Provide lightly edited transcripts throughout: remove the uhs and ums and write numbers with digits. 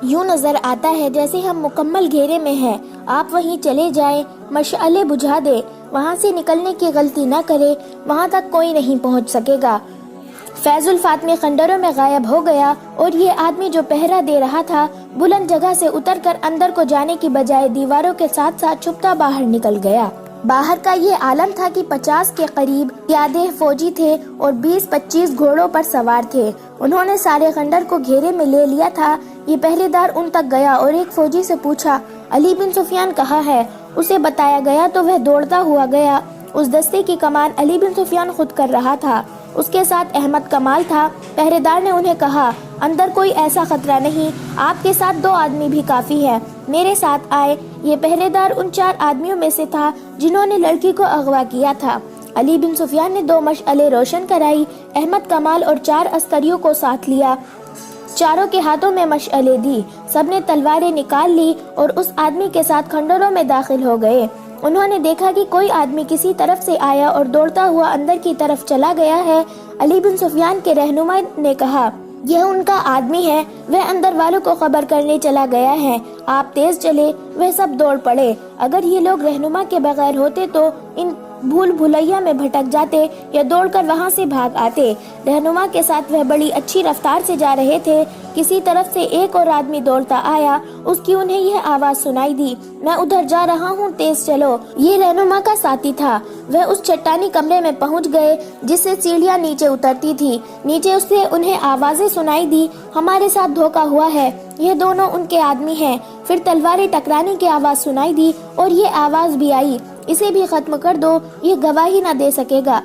یوں نظر آتا ہے جیسے ہم مکمل گھیرے میں ہیں، آپ وہیں چلے جائیں، مشعلے بجھا دے، وہاں سے نکلنے کی غلطی نہ کرے، وہاں تک کوئی نہیں پہنچ سکے گا۔ فیض الفاطمی خنڈروں میں غائب ہو گیا اور یہ آدمی جو پہرا دے رہا تھا بلند جگہ سے اتر کر اندر کو جانے کی بجائے دیواروں کے ساتھ ساتھ چھپتا باہر نکل گیا۔ باہر کا یہ عالم تھا کہ 50 کے قریب پیادے فوجی تھے اور 20-25 گھوڑوں پر سوار تھے۔ انہوں نے سارے خنڈر کو گھیرے میں لے لیا تھا۔ یہ پہرے دار ان تک گیا اور ایک فوجی سے پوچھا، علی بن سفیان کہاں ہے؟ اسے بتایا گیا تو وہ دوڑتا ہوا گیا۔ اس دستے کی کمان علی بن سفیان خود کر رہا تھا، اس کے ساتھ احمد کمال تھا۔ پہرے دار نے انہیں کہا، اندر کوئی ایسا خطرہ نہیں، آپ کے ساتھ 2 آدمی بھی کافی ہے، میرے ساتھ آئے۔ یہ پہرے دار ان 4 آدمیوں میں سے تھا جنہوں نے لڑکی کو اغوا کیا تھا۔ علی بن سفیان نے 2 مشعلیں روشن کرائی، احمد کمال اور 4 عسکریوں کو ساتھ لیا، چاروں کے ہاتھوں میں مشعلیں دی، سب نے تلواریں نکال لی اور اس آدمی کے ساتھ کھنڈروں میں داخل ہو گئے۔ انہوں نے دیکھا کہ کوئی آدمی کسی طرف سے آیا اور دوڑتا ہوا اندر کی طرف چلا گیا ہے۔ علی بن سفیان کے رہنما نے کہا، یہ ان کا آدمی ہے، وہ اندر والوں کو خبر کرنے چلا گیا ہے، آپ تیز چلے۔ وہ سب دوڑ پڑے۔ اگر یہ لوگ رہنما کے بغیر ہوتے تو ان بھول بھلیا میں بھٹک جاتے یا دوڑ کر وہاں سے بھاگ آتے۔ رہنما کے ساتھ وہ بڑی اچھی رفتار سے جا رہے تھے۔ کسی طرف سے ایک اور آدمی دوڑتا آیا، اس کی انہیں یہ آواز سنائی دی، میں ادھر جا رہا ہوں، تیز چلو۔ یہ رہنما کا ساتھی تھا۔ وہ اس چٹانی کمرے میں پہنچ گئے جس سے سیڑھیاں نیچے اترتی تھی۔ نیچے اس سے انہیں آوازیں سنائی دی، ہمارے ساتھ دھوکا ہوا ہے، یہ دونوں ان کے آدمی ہیں۔ پھر تلواریں ٹکرانے کی آواز سنائی دی اور یہ آواز بھی آئی، اسے بھی ختم کر دو، یہ گواہی نہ دے سکے گا۔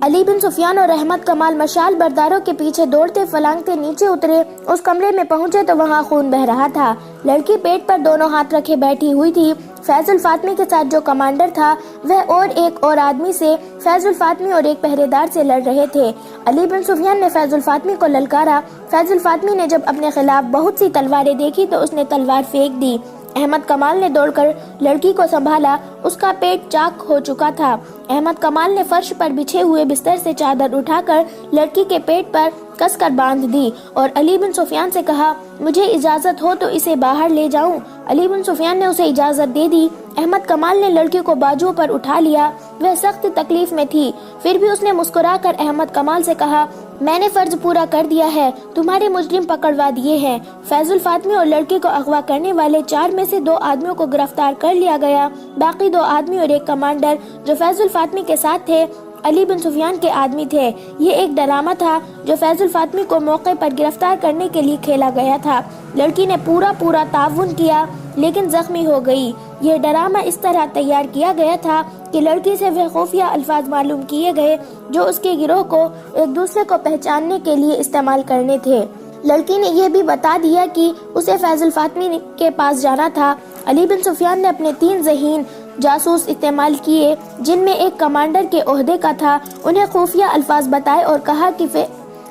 علی بن سفیان اور احمد کمال مشال برداروں کے پیچھے دوڑتے پھلانگتے نیچے اترے۔ اس کمرے میں پہنچے تو وہاں خون بہ رہا تھا۔ لڑکی پیٹ پر دونوں ہاتھ رکھے بیٹھی ہوئی تھی۔ فیض الفاطمی کے ساتھ جو کمانڈر تھا وہ اور ایک اور آدمی سے، فیض الفاطمی اور ایک پہرے دار سے لڑ رہے تھے۔ علی بن سفیان نے فیض الفاطمی کو للکارا۔ فیض الفاطمی نے جب اپنے خلاف بہت سی تلواریں دیکھی تو اس نے تلوار پھینک دی۔ احمد کمال نے دوڑ کر لڑکی کو سنبھالا، اس کا پیٹ چاک ہو چکا تھا۔ احمد کمال نے فرش پر بچھے ہوئے بستر سے چادر اٹھا کر لڑکی کے پیٹ پر کس کر باندھ دی اور علی بن سفیان سے کہا، مجھے اجازت ہو تو اسے باہر لے جاؤں۔ علی بن سفیان نے اسے اجازت دے دی۔ احمد کمال نے لڑکی کو بازو پر اٹھا لیا، وہ سخت تکلیف میں تھی، پھر بھی اس نے مسکرا کر احمد کمال سے کہا، میں نے فرض پورا کر دیا ہے، تمہارے مجرم پکڑوا دیے ہیں۔ فیض الفاطمی اور لڑکی کو اغوا کرنے والے 4 میں سے 2 آدمیوں کو گرفتار کر لیا گیا۔ باقی 2 آدمی اور ایک کمانڈر جو فیض الفاطمی کے ساتھ تھے علی بن سفیان کے آدمی تھے۔ یہ ایک ڈرامہ تھا جو فیض الفاطمی کو موقع پر گرفتار کرنے کے لیے کھیلا گیا تھا۔ لڑکی نے پورا تعاون کیا لیکن زخمی ہو گئی۔ یہ ڈرامہ اس طرح تیار کیا گیا تھا کہ لڑکی سے وہ خفیہ الفاظ معلوم کیے گئے جو اس کے گروہ کو ایک دوسرے کو پہچاننے کے لیے استعمال کرنے تھے۔ لڑکی نے یہ بھی بتا دیا کہ اسے فیض الفاطمی کے پاس جانا تھا۔ علی بن سفیان نے اپنے 3 ذہین جاسوس استعمال کیے جن میں ایک کمانڈر کے عہدے کا تھا، انہیں خفیہ الفاظ بتائے اور کہا کہ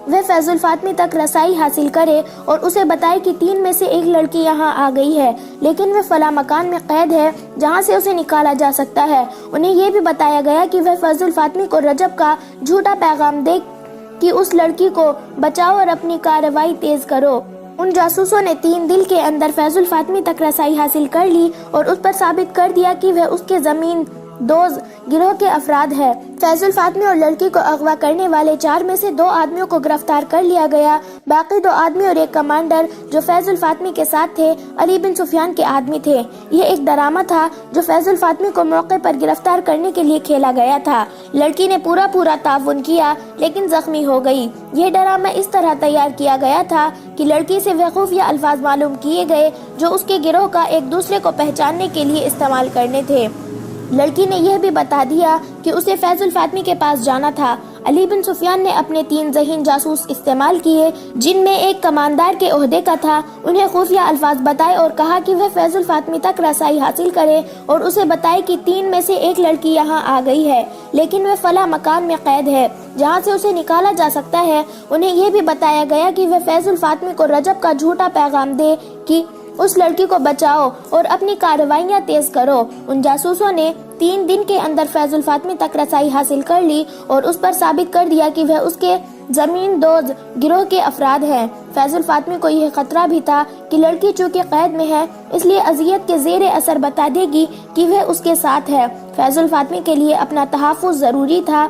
وہ فیض الفاطمی تک رسائی حاصل کرے اور اسے بتائے کہ 3 میں سے ایک لڑکی یہاں آ گئی ہے لیکن وہ فلاں مکان میں قید ہے جہاں سے اسے نکالا جا سکتا ہے۔ انہیں یہ بھی بتایا گیا کہ وہ فیض الفاطمی کو رجب کا جھوٹا پیغام دے کہ اس لڑکی کو بچاؤ اور اپنی کارروائی تیز کرو۔ ان جاسوسوں نے 3 دن کے اندر فیض الفاطمی تک رسائی حاصل کر لی اور اس پر ثابت کر دیا کہ وہ اس کے زمین دوز گروہ کے افراد ہیں۔ فیض الفاطمی اور لڑکی کو اغوا کرنے والے 4 میں سے 2 آدمیوں کو گرفتار کر لیا گیا۔ باقی 2 آدمی اور ایک کمانڈر جو فیض الفاطمی کے ساتھ تھے علی بن سفیان کے آدمی تھے۔ یہ ایک ڈرامہ تھا جو فیض الفاطمی کو موقع پر گرفتار کرنے کے لیے کھیلا گیا تھا۔ لڑکی نے پورا تعاون کیا لیکن زخمی ہو گئی۔ یہ ڈرامہ اس طرح تیار کیا گیا تھا کہ لڑکی سے وہ خفیہ الفاظ معلوم کیے گئے جو اس کے گروہ کا ایک دوسرے کو پہچاننے کے لیے استعمال کرنے تھے۔ لڑکی نے یہ بھی بتا دیا کہ اسے فیض الفاطمی کے پاس جانا تھا۔ علی بن سفیان نے اپنے 3 ذہین جاسوس استعمال کیے جن میں ایک کماندار کے عہدے کا تھا، انہیں خفیہ الفاظ بتائے اور کہا کہ وہ فیض الفاطمی تک رسائی حاصل کرے اور اسے بتائے کہ 3 میں سے ایک لڑکی یہاں آ گئی ہے لیکن وہ فلاں مکان میں قید ہے جہاں سے اسے نکالا جا سکتا ہے۔ انہیں یہ بھی بتایا گیا کہ وہ فیض الفاطمی کو رجب کا جھوٹا پیغام دے کہ اس لڑکی کو بچاؤ اور اپنی کارروائیاں تیز کرو۔ ان جاسوسوں نے 3 دن کے اندر فیض الفاطمی تک رسائی حاصل کر لی اور اس پر ثابت کر دیا کہ وہ اس کے زمین دوز گروہ کے افراد ہیں۔ فیض الفاطمی کو یہ خطرہ بھی تھا کہ لڑکی چونکہ قید میں ہے اس لیے اذیت کے زیر اثر بتا دے گی کہ وہ اس کے ساتھ ہے۔ فیض الفاطمی کے لیے اپنا تحفظ ضروری تھا،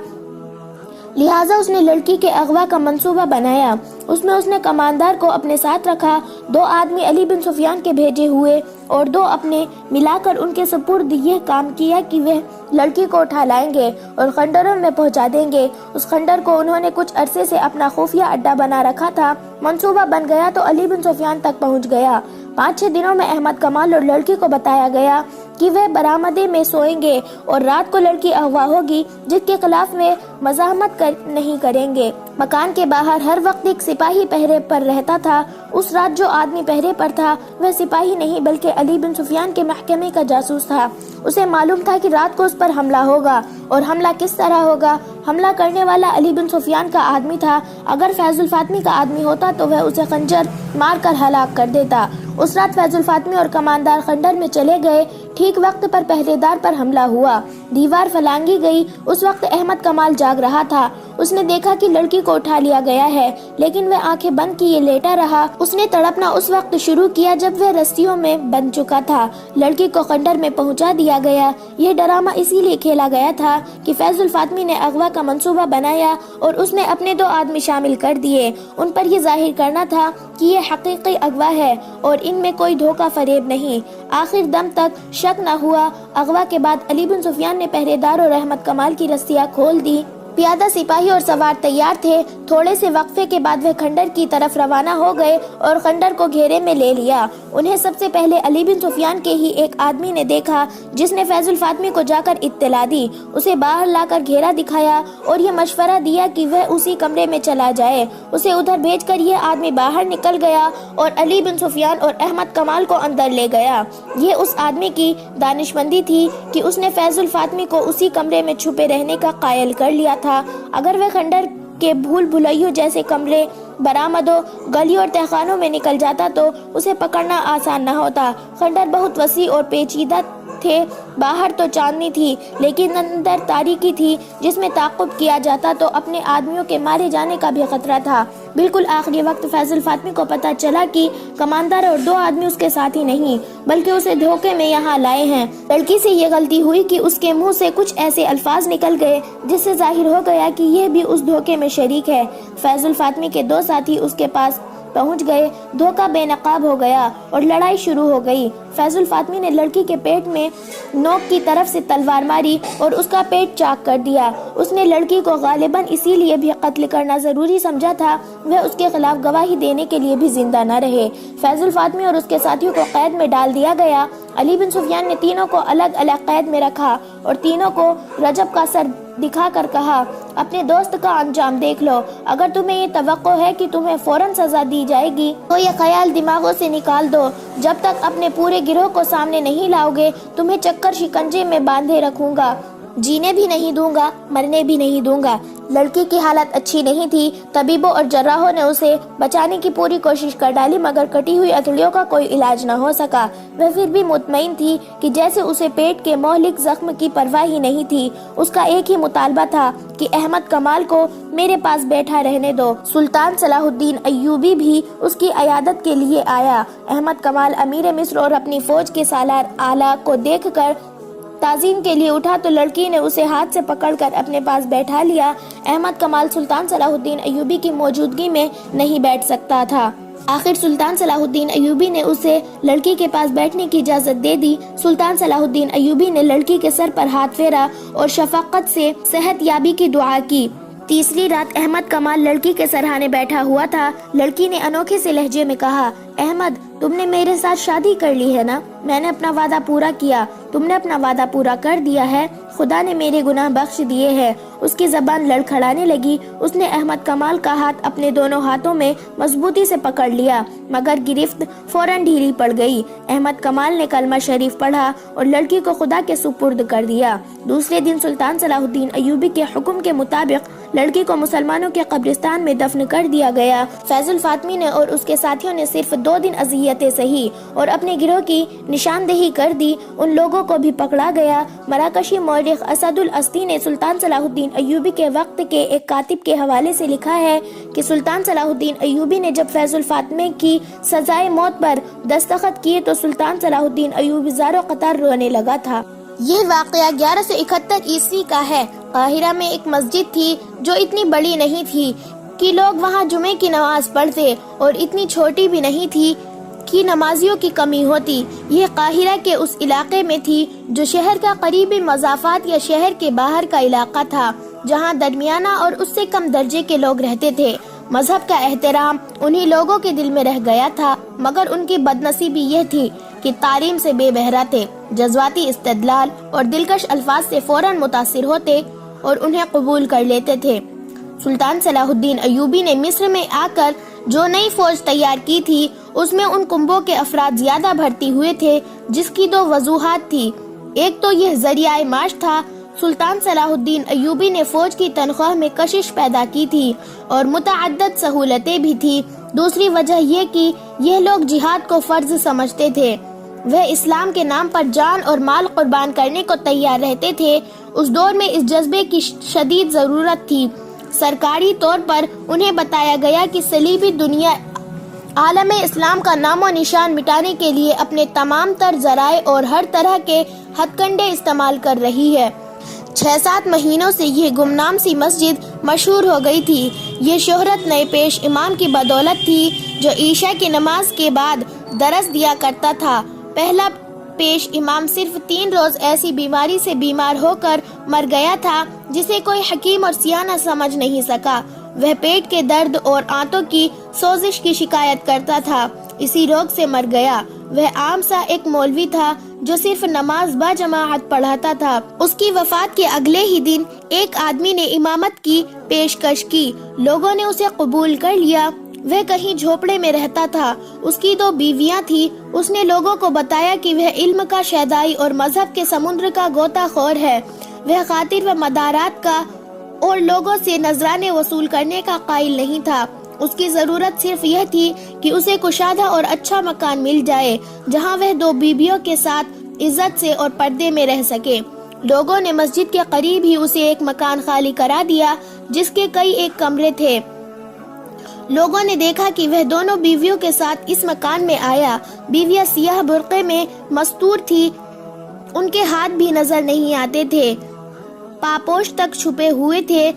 لہٰذا اس نے لڑکی کے اغوا کا منصوبہ بنایا۔ اس میں اس نے کماندار کو اپنے ساتھ رکھا، 2 آدمی علی بن سفیان کے بھیجے ہوئے اور 2 اپنے ملا کر ان کے سپرد یہ کام کیا کہ وہ لڑکی کو اٹھا لائیں گے اور خنڈروں میں پہنچا دیں گے۔ اس خنڈر کو انہوں نے کچھ عرصے سے اپنا خفیہ اڈا بنا رکھا تھا۔ منصوبہ بن گیا تو علی بن سفیان تک پہنچ گیا۔ 5-6 دنوں میں احمد کمال اور لڑکی کو بتایا گیا کہ وہ برآمدے میں سوئیں گے اور رات کو لڑکی اغوا ہوگی جس کے خلاف وہ مزاحمت نہیں کریں گے۔ مکان کے باہر ہر وقت ایک سپاہی پہرے پر رہتا تھا۔ اس رات جو آدمی پہرے پر تھا وہ سپاہی نہیں بلکہ علی بن سفیان کے محکمے کا جاسوس تھا۔ اسے معلوم تھا کہ رات کو اس پر حملہ ہوگا اور حملہ کس طرح ہوگا۔ حملہ کرنے والا علی بن سفیان کا آدمی تھا۔ اگر فیض الفاطمی کا آدمی ہوتا تو وہ اسے خنجر مار کر ہلاک کر دیتا۔ اس رات فیض الفاطمی اور کماندار خنڈر میں چلے گئے۔ ٹھیک وقت پر پہرے دار پر حملہ ہوا، دیوار پھلانگی گئی۔ اس وقت احمد کمال جاگ رہا تھا۔ اس نے دیکھا کہ لڑکی کو اٹھا لیا گیا ہے لیکن وہ آنکھیں بند کیے لیٹا رہا۔ اس نے تڑپنا اس وقت شروع کیا جب وہ رسیوں میں بند چکا تھا۔ لڑکی کو خنڈر میں پہنچا دیا گیا۔ یہ ڈرامہ اسی لیے کھیلا گیا تھا کہ فیض الفاطمی نے اغوا کا منصوبہ بنایا اور اس میں اپنے 2 آدمی شامل کر دیے۔ ان پر یہ ظاہر کرنا تھا کہ یہ حقیقی اغوا ہے اور ان میں کوئی دھوکہ فریب نہیں۔ آخر دم تک شک نہ ہوا۔ اغوا کے بعد علی بن سفیان نے پہرے دار اور احمد کمال کی رسیاں کھول دی۔ پیادہ سپاہی اور سوار تیار تھے۔ تھوڑے سے وقفے کے بعد وہ خنڈر کی طرف روانہ ہو گئے اور خنڈر کو گھیرے میں لے لیا۔ انہیں سب سے پہلے علی بن سفیان کے ہی ایک آدمی نے دیکھا جس نے فیض الفاطمی کو جا کر اطلاع دی۔ اسے باہر لا کر گھیرا دکھایا اور یہ مشورہ دیا کہ وہ اسی کمرے میں چلا جائے۔ اسے ادھر بھیج کر یہ آدمی باہر نکل گیا اور علی بن سفیان اور احمد کمال کو اندر لے گیا۔ یہ اس آدمی کی دانشمندی تھی کہ اس نے فیض الفاطمی کو اسی کمرے میں چھپے رہنے کا قائل کر لیا تھا۔ اگر وہ خنڈر کے بھول بھلائیوں جیسے کمرے، برآمدوں، گلیوں اور تہخانوں میں نکل جاتا تو اسے پکڑنا آسان نہ ہوتا۔ خنڈر بہت وسیع اور پیچیدہ تھے۔ باہر تو چاندنی تھی لیکن اندر تاریکی تھی۔ جس میں تعقب کیا جاتا تو اپنے آدمیوں کے مارے جانے کا بھی خطرہ تھا۔ بالکل آخری وقت فیض الفاطمی کو پتہ چلا کہ کماندار اور 2 آدمی اس کے ساتھی نہیں بلکہ اسے دھوکے میں یہاں لائے ہیں۔ لڑکی سے یہ غلطی ہوئی کہ اس کے منہ سے کچھ ایسے الفاظ نکل گئے جس سے ظاہر ہو گیا کہ یہ بھی اس دھوکے میں شریک ہے۔ فیض الفاطمی کے 2 ساتھی اس کے پاس پہنچ گئے۔ دھوکہ بے نقاب ہو گیا اور لڑائی شروع ہو گئی۔ فیض الفاطمی نے لڑکی کے پیٹ میں نوک کی طرف سے تلوار ماری اور اس کا پیٹ چاک کر دیا۔ اس نے لڑکی کو غالباً اسی لیے بھی قتل کرنا ضروری سمجھا تھا وہ اس کے خلاف گواہی دینے کے لیے بھی زندہ نہ رہے۔ فیض الفاطمی اور اس کے ساتھیوں کو قید میں ڈال دیا گیا۔ علی بن سفیان نے تینوں کو الگ الگ قید میں رکھا اور تینوں کو رجب کا سر دکھا کر کہا، اپنے دوست کا انجام دیکھ لو۔ اگر تمہیں یہ توقع ہے کہ تمہیں فوراً سزا دی جائے گی تو یہ خیال دماغوں سے نکال دو۔ جب تک اپنے پورے گروہ کو سامنے نہیں لاؤ گے تمہیں چکر شکنجے میں باندھے رکھوں گا، جینے بھی نہیں دوں گا، مرنے بھی نہیں دوں گا۔ لڑکی کی حالت اچھی نہیں تھی۔ طبیبوں اور جراحوں نے اسے بچانے کی پوری کوشش کر ڈالی مگر کٹی ہوئی اتھڑیوں کا کوئی علاج نہ ہو سکا۔ وہ پھر بھی مطمئن تھی کہ جیسے اسے پیٹ کے مہلک زخم کی پرواہ ہی نہیں تھی۔ اس کا ایک ہی مطالبہ تھا کہ احمد کمال کو میرے پاس بیٹھا رہنے دو۔ سلطان صلاح الدین ایوبی بھی اس کی عیادت کے لیے آیا۔ احمد کمال امیر مصر اور اپنی فوج کے سالار اعلیٰ کو دیکھ کر تعظیم کے لیے اٹھا تو لڑکی نے اسے ہاتھ سے پکڑ کر اپنے پاس بیٹھا لیا۔ احمد کمال سلطان صلاح الدین ایوبی کی موجودگی میں نہیں بیٹھ سکتا تھا۔ آخر سلطان صلاح الدین ایوبی نے اسے لڑکی کے پاس بیٹھنے کی اجازت دے دی۔ سلطان صلاح الدین ایوبی نے لڑکی کے سر پر ہاتھ پھیرا اور شفقت سے صحت یابی کی دعا کی۔ تیسری رات احمد کمال لڑکی کے سرہانے بیٹھا ہوا تھا۔ لڑکی نے انوکھے سے لہجے میں کہا، احمد تم نے میرے ساتھ شادی کر لی ہے نا؟ میں نے اپنا وعدہ پورا کیا، تم نے اپنا وعدہ پورا کر دیا ہے؟ خدا نے میرے گناہ بخش دیے ہیں۔ اس کی زبان لڑکھڑانے لگی۔ اس نے احمد کمال کا ہاتھ اپنے دونوں ہاتھوں میں مضبوطی سے پکڑ لیا، مگر گرفت فوراً ڈھیلی پڑ گئی۔ احمد کمال نے کلمہ شریف پڑھا اور لڑکی کو خدا کے سپرد کر دیا۔ دوسرے دن سلطان صلاح الدین ایوبی کے حکم کے مطابق لڑکی کو مسلمانوں کے قبرستان میں دفن کر دیا گیا۔ فیض الفاطمی نے اور اس کے ساتھیوں نے صرف 2 دن اذیتیں سہی اور اپنے گروہ کی نشاندہی کر دی۔ ان لوگوں کو بھی پکڑا گیا۔ مراکشی مورخ اسد الاسدی نے سلطان صلاح الدین ایوبی کے وقت کے ایک کاتب کے حوالے سے لکھا ہے کہ سلطان صلاح الدین ایوبی نے جب فیض الفاطمی کی سزائے موت پر دستخط کیے تو سلطان صلاح الدین ایوبی زاروں قطار رونے لگا تھا۔ یہ واقعہ 1171 عیسوی کا ہے۔ قاہرہ میں ایک مسجد تھی جو اتنی بڑی نہیں تھی کہ لوگ وہاں جمعے کی نماز پڑھتے اور اتنی چھوٹی بھی نہیں تھی کہ نمازیوں کی کمی ہوتی۔ یہ قاہرہ کے اس علاقے میں تھی جو شہر کا قریبی مضافات یا شہر کے باہر کا علاقہ تھا، جہاں درمیانہ اور اس سے کم درجے کے لوگ رہتے تھے۔ مذہب کا احترام انہی لوگوں کے دل میں رہ گیا تھا، مگر ان کی بدنصیبی یہ تھی کہ تعلیم سے بے بہرا تھے، جذباتی استدلال اور دلکش الفاظ سے فوراً متاثر ہوتے اور انہیں قبول کر لیتے تھے۔ سلطان صلاح الدین ایوبی نے مصر میں آ کر جو نئی فوج تیار کی تھی، اس میں ان کنبوں کے افراد زیادہ بھرتی ہوئے تھے، جس کی 2 وجوہات تھی۔ ایک تو یہ ذریعہ معاش تھا۔ سلطان صلاح الدین ایوبی نے فوج کی تنخواہ میں کشش پیدا کی تھی اور متعدد سہولتیں بھی تھی۔ دوسری وجہ یہ کہ یہ لوگ جہاد کو فرض سمجھتے تھے۔ وہ اسلام کے نام پر جان اور مال قربان کرنے کو تیار رہتے تھے۔ اس دور میں اس جذبے کی شدید ضرورت تھی۔ سرکاری طور پر انہیں بتایا گیا کہ صلیبی دنیا عالم اسلام کا نام و نشان مٹانے کے لیے اپنے تمام تر ذرائع اور ہر طرح کے ہتھ کنڈے استعمال کر رہی ہے۔ 6-7 مہینوں سے یہ گمنام سی مسجد مشہور ہو گئی تھی۔ یہ شہرت نئے پیش امام کی بدولت تھی، جو عشاء کی نماز کے بعد درس دیا کرتا تھا۔ پہلا پیش امام صرف 3 روز ایسی بیماری سے بیمار ہو کر مر گیا تھا جسے کوئی حکیم اور سیانہ سمجھ نہیں سکا۔ وہ پیٹ کے درد اور آنتوں کی سوزش کی شکایت کرتا تھا، اسی روگ سے مر گیا۔ وہ عام سا ایک مولوی تھا جو صرف نماز با جماعت پڑھاتا تھا۔ اس کی وفات کے اگلے ہی دن ایک آدمی نے امامت کی پیشکش کی۔ لوگوں نے اسے قبول کر لیا۔ وہ کہیں جھوپڑے میں رہتا تھا۔ اس کی 2 بیویاں تھیں۔ اس نے لوگوں کو بتایا کہ وہ علم کا شیدائی اور مذہب کے سمندر کا غوطہ خور ہے۔ وہ خاطر و مدارات کا اور لوگوں سے نذرانے وصول کرنے کا قائل نہیں تھا۔ اس کی ضرورت صرف یہ تھی کہ اسے کشادہ اور اچھا مکان مل جائے جہاں وہ 2 بیویوں کے ساتھ عزت سے اور پردے میں رہ سکے۔ لوگوں نے مسجد کے قریب ہی اسے ایک مکان خالی کرا دیا جس کے کئی ایک کمرے تھے۔ لوگوں نے دیکھا کہ وہ دونوں بیویوں کے ساتھ اس مکان میں آیا۔ بیویاں سیاہ برقعے میں مستور تھی، ان کے ہاتھ بھی نظر نہیں آتے تھے، پاپوش تک چھپے ہوئے تھے۔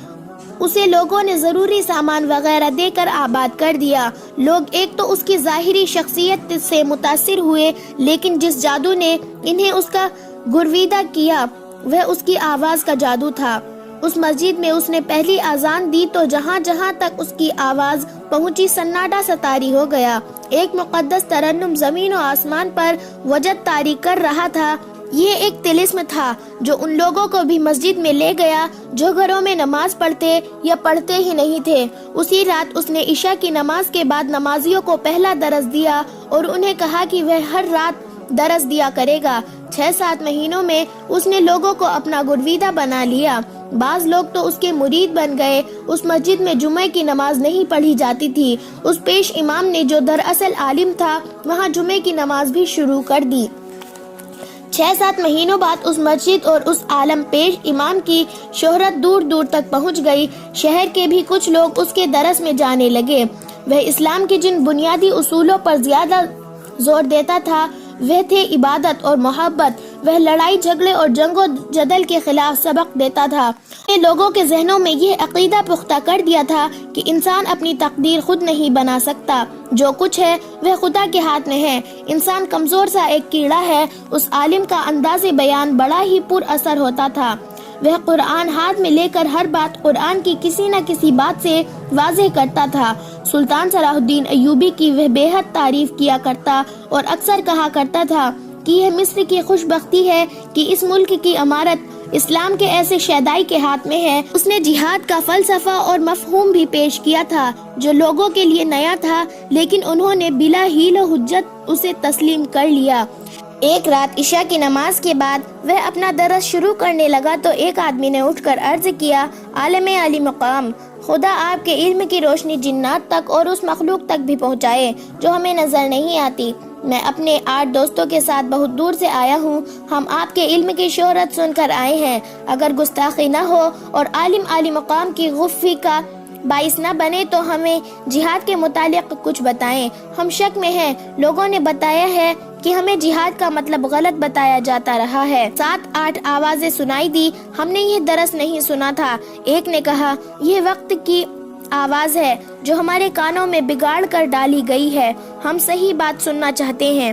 اسے لوگوں نے ضروری سامان وغیرہ دے کر آباد کر دیا۔ لوگ ایک تو اس کی ظاہری شخصیت سے متاثر ہوئے، لیکن جس جادو نے انہیں اس کا گرویدہ کیا وہ اس کی آواز کا جادو تھا۔ اس مسجد میں اس نے پہلی اذان دی تو جہاں جہاں تک اس کی آواز پہنچی سناٹا سا طاری ہو گیا۔ ایک مقدس ترنم زمین و آسمان پر وجد طاری کر رہا تھا۔ یہ ایک طلسم تھا جو ان لوگوں کو بھی مسجد میں لے گیا جو گھروں میں نماز پڑھتے یا پڑھتے ہی نہیں تھے۔ اسی رات اس نے عشاء کی نماز کے بعد نمازیوں کو پہلا درس دیا اور انہیں کہا کہ وہ ہر رات درس دیا کرے گا۔ 6-7 مہینوں میں اس نے لوگوں کو اپنا گرویدہ بنا لیا۔ بعض لوگ تو اس کے مرید بن گئے۔ اس مسجد میں جمعے کی نماز نہیں پڑھی جاتی تھی۔ اس پیش امام نے جو دراصل عالم تھا وہاں جمعے کی نماز بھی شروع کر دی۔ 6-7 مہینوں بعد اس مسجد اور اس عالم پیش امام کی شہرت دور دور تک پہنچ گئی۔ شہر کے بھی کچھ لوگ اس کے درس میں جانے لگے۔ وہ اسلام کے جن بنیادی اصولوں پر زیادہ زور دیتا تھا وہ تھے عبادت اور محبت۔ وہ لڑائی جھگڑے اور جنگ و جدل کے خلاف سبق دیتا تھا۔ لوگوں کے ذہنوں میں یہ عقیدہ پختہ کر دیا تھا کہ انسان اپنی تقدیر خود نہیں بنا سکتا، جو کچھ ہے وہ خدا کے ہاتھ میں ہے۔ انسان کمزور سا ایک کیڑا ہے۔ اس عالم کا انداز بیان بڑا ہی پر اثر ہوتا تھا۔ وہ قرآن ہاتھ میں لے کر ہر بات قرآن کی کسی نہ کسی بات سے واضح کرتا تھا۔ سلطان صلاح الدین ایوبی کی وہ بے حد تعریف کیا کرتا اور اکثر کہا کرتا تھا کہ یہ مصر کی خوش بختی ہے کہ اس ملک کی عمارت اسلام کے ایسے شیدائی کے ہاتھ میں ہے۔ اس نے جہاد کا فلسفہ اور مفہوم بھی پیش کیا تھا جو لوگوں کے لیے نیا تھا، لیکن انہوں نے بلا حیل و حجت اسے تسلیم کر لیا۔ ایک رات عشاء کی نماز کے بعد وہ اپنا درس شروع کرنے لگا تو ایک آدمی نے اٹھ کر عرض کیا، عالم علی مقام، خدا آپ کے علم کی روشنی جنات تک اور اس مخلوق تک بھی پہنچائے جو ہمیں نظر نہیں آتی۔ میں اپنے 8 دوستوں کے ساتھ بہت دور سے آیا ہوں۔ ہم آپ کے علم کی شہرت سن کر آئے ہیں۔ اگر گستاخی نہ ہو اور عالم علی مقام کی غفی کا باعث نہ بنے تو ہمیں جہاد کے متعلق کچھ بتائیں۔ ہم شک میں ہیں۔ لوگوں نے بتایا ہے کہ ہمیں جہاد کا مطلب غلط بتایا جاتا رہا ہے۔ 7-8 آوازیں سنائی دی، ہم نے یہ درس نہیں سنا تھا۔ ایک نے کہا، یہ وقت کی آواز ہے جو ہمارے کانوں میں بگاڑ کر ڈالی گئی ہے، ہم صحیح بات سننا چاہتے ہیں۔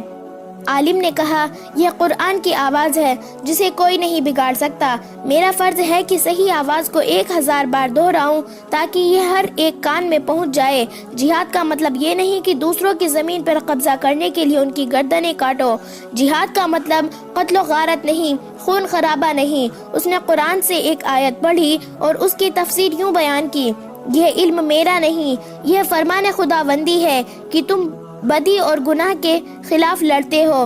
عالم نے کہا، یہ قرآن کی آواز ہے جسے کوئی نہیں بگاڑ سکتا۔ میرا فرض ہے کہ صحیح آواز کو 1000 بار دہراؤں تاکہ یہ ہر ایک کان میں پہنچ جائے۔ جہاد کا مطلب یہ نہیں کہ دوسروں کی زمین پر قبضہ کرنے کے لیے ان کی گردنیں کاٹو۔ جہاد کا مطلب قتل و غارت نہیں، خون خرابہ نہیں۔ اس نے قرآن سے ایک آیت پڑھی اور اس کی تفسیر یوں بیان کی، یہ علم میرا نہیں، یہ فرمان خداوندی ہے کہ تم بدی اور گناہ کے خلاف لڑتے ہو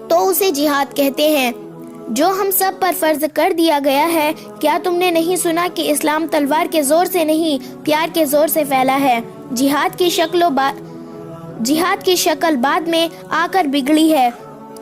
تو اسے جہاد کہتے ہیں جو ہم سب پر فرض کر دیا گیا ہے۔ کیا تم نے نہیں سنا کہ اسلام تلوار کے زور سے نہیں، پیار کے زور سے پھیلا ہے۔ جہاد کی شکل بعد میں آ کر بگڑی ہے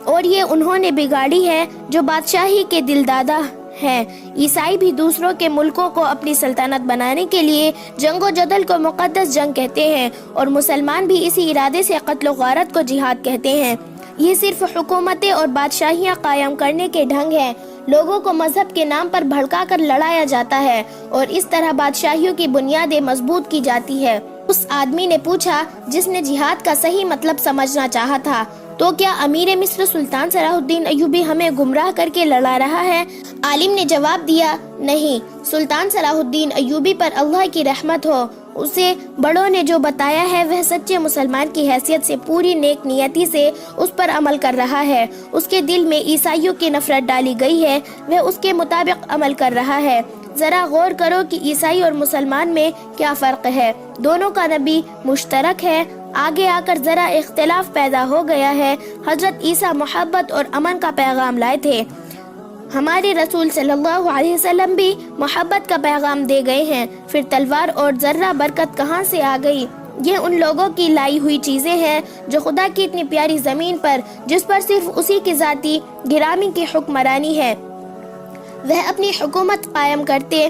اور یہ انہوں نے بگاڑی ہے جو بادشاہی کے دل دادا ہیں۔ عیسائی بھی دوسروں کے ملکوں کو اپنی سلطنت بنانے کے لیے جنگ و جدل کو مقدس جنگ کہتے ہیں، اور مسلمان بھی اسی ارادے سے قتل و غارت کو جہاد کہتے ہیں۔ یہ صرف حکومتیں اور بادشاہیاں قائم کرنے کے ڈھنگ ہیں۔ لوگوں کو مذہب کے نام پر بھڑکا کر لڑایا جاتا ہے اور اس طرح بادشاہیوں کی بنیادیں مضبوط کی جاتی ہے۔ اس آدمی نے پوچھا جس نے جہاد کا صحیح مطلب سمجھنا چاہا تھا، تو کیا امیر مصر سلطان صلاح الدین ایوبی ہمیں گمراہ کر کے لڑا رہا ہے؟ عالم نے جواب دیا، نہیں، سلطان صلاح الدین ایوبی پر اللہ کی رحمت ہو، اسے بڑوں نے جو بتایا ہے وہ سچے مسلمان کی حیثیت سے پوری نیک نیتی سے اس پر عمل کر رہا ہے۔ اس کے دل میں عیسائیوں کی نفرت ڈالی گئی ہے، وہ اس کے مطابق عمل کر رہا ہے۔ ذرا غور کرو کہ عیسائی اور مسلمان میں کیا فرق ہے۔ دونوں کا نبی مشترک ہے، آگے آ کر ذرا اختلاف پیدا ہو گیا ہے۔ حضرت عیسیٰ محبت اور امن کا پیغام لائے تھے، ہمارے رسول صلی اللہ علیہ وسلم بھی محبت کا پیغام دے گئے ہیں۔ پھر تلوار اور ذرہ برکت کہاں سے آ گئی؟ یہ ان لوگوں کی لائی ہوئی چیزیں ہیں جو خدا کی اتنی پیاری زمین پر، جس پر صرف اسی کی ذاتی گرامی کی حکمرانی ہے، وہ اپنی حکومت قائم کرتے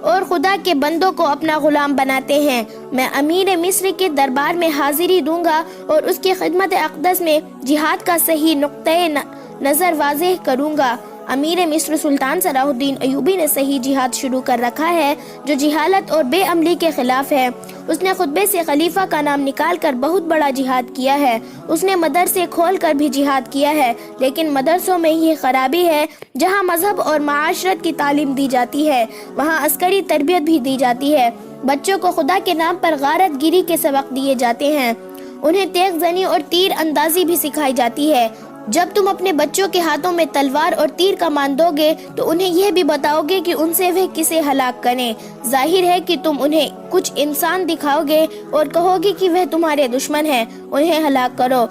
اور خدا کے بندوں کو اپنا غلام بناتے ہیں۔ میں امیر مصر کے دربار میں حاضری دوں گا اور اس کی خدمت اقدس میں جہاد کا صحیح نقطۂ نظر واضح کروں گا۔ امیر مصر سلطان صلاح الدین ایوبی نے صحیح جہاد شروع کر رکھا ہے جو جہالت اور بے عملی کے خلاف ہے۔ اس نے خطبے سے خلیفہ کا نام نکال کر بہت بڑا جہاد کیا ہے۔ اس نے مدرسے کھول کر بھی جہاد کیا ہے، لیکن مدرسوں میں یہ خرابی ہے، جہاں مذہب اور معاشرت کی تعلیم دی جاتی ہے وہاں عسکری تربیت بھی دی جاتی ہے۔ بچوں کو خدا کے نام پر غارت گیری کے سبق دیے جاتے ہیں، انہیں تیغ زنی اور تیر اندازی بھی سکھائی جاتی ہے۔ جب تم اپنے بچوں کے ہاتھوں میں تلوار اور تیر کمان دو گے تو انہیں یہ بھی بتاؤ گے کہ ان سے وہ کسے ہلاک کریں۔ ظاہر ہے کہ تم انہیں کچھ انسان دکھاؤ گے اور کہو گے کہ وہ تمہارے دشمن ہیں، انہیں ہلاک کرو۔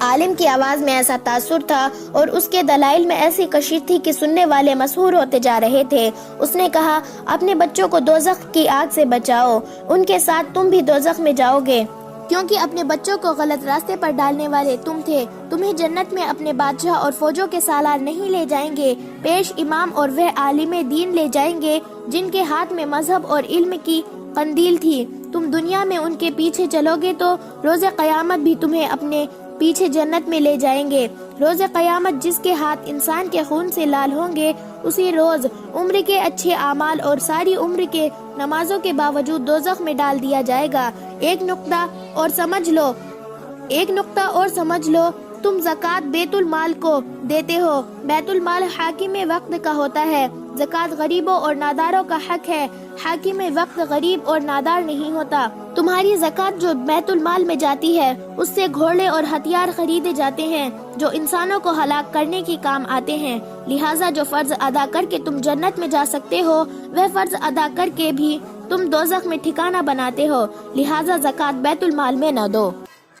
عالم کی آواز میں ایسا تاثر تھا اور اس کے دلائل میں ایسی کشش تھی کہ سننے والے مسحور ہوتے جا رہے تھے۔ اس نے کہا، اپنے بچوں کو دوزخ کی آگ سے بچاؤ، ان کے ساتھ تم بھی دوزخ میں جاؤ گے، کیونکہ اپنے بچوں کو غلط راستے پر ڈالنے والے تم تھے۔ تمہیں جنت میں اپنے بادشاہ اور فوجوں کے سالار نہیں لے جائیں گے، پیش امام اور وہ عالم دین لے جائیں گے جن کے ہاتھ میں مذہب اور علم کی قندیل تھی۔ تم دنیا میں ان کے پیچھے چلو گے تو روز قیامت بھی تمہیں اپنے پیچھے جنت میں لے جائیں گے۔ روز قیامت جس کے ہاتھ انسان کے خون سے لال ہوں گے، اسی روز عمر کے اچھے اعمال اور ساری عمر کے نمازوں کے باوجود دوزخ میں ڈال دیا جائے گا۔ ایک نقطہ اور سمجھ لو، تم زکوٰۃ بیت المال کو دیتے ہو۔ بیت المال حاکم وقت کا ہوتا ہے، زکوٰۃ غریبوں اور ناداروں کا حق ہے۔ حاکم وقت غریب اور نادار نہیں ہوتا۔ تمہاری زکوٰۃ جو بیت المال میں جاتی ہے اس سے گھوڑے اور ہتھیار خریدے جاتے ہیں جو انسانوں کو ہلاک کرنے کے کام آتے ہیں، لہٰذا جو فرض ادا کر کے تم جنت میں جا سکتے ہو وہ فرض ادا کر کے بھی تم دوزخ میں ٹھکانہ بناتے ہو، لہٰذا زکوٰۃ بیت المال میں نہ دو۔